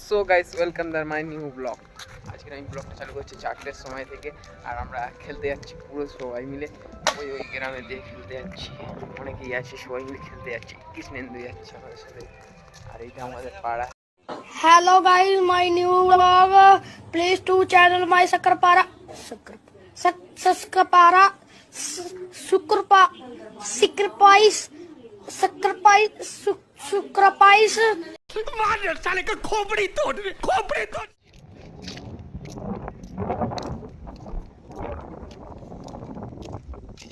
So guys welcome the my new blog. আজকে আমি ব্লগটা চালু করছি 4টের সময় থেকে। আর আমরা খেলতে যাচ্ছি পুরো সবাই মিলে। ওই গ্রামে দিয়ে খেলতে যাচ্ছি, অনেকেই আছে, সবাই মিলে খেলতে যাচ্ছি। কৃষ্ণেন্দু যাচ্ছে আমাদের সাথে। আর এইটা আমাদের পাড়া। Hello guys, my new vlog. Please to channel my Sakrapara. Sakrapara. Sacrifice. मार साले का खोपड़ी तोड़ खोपड़ी तोड़।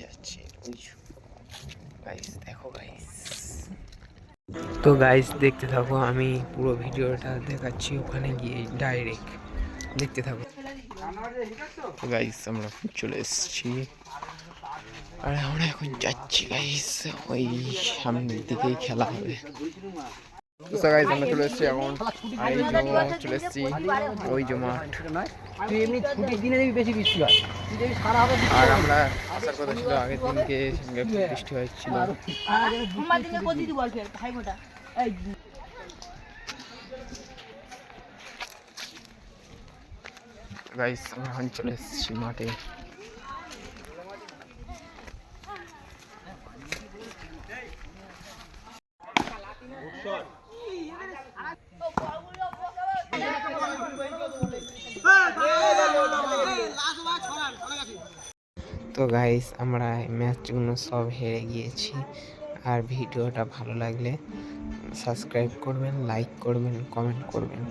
যাচ্ছি গাইস, দেখো গাইস। তো গাইস দেখতে থাকো, আমি পুরো ভিডিওটা দেখাচ্ছি ওখানে গিয়ে ডাইরেক্ট দেখতে থাকো। গাইস আমরা চলে এসেছি আর আমরা এখন যাচ্ছি গাইস, ওই সামনের দিকেই খেলা হবে। তো গাইস আমরা চলে এসেছি এখন, আর এই যে চলে এসেছি ওই যে মাঠ। আর আমরা আসার কথা ছিল আগের দিনকে, সঙ্গে বৃষ্টি হয়েছিল। গাইস আমরা এখন চলে এসেছি মাঠে। তো গাইস আমরা ম্যাচগুলো সব হেরে গিয়েছি। আর ভিডিওটা ভালো লাগলে সাবস্ক্রাইব করবেন, লাইক করবেন, কমেন্ট করবেন।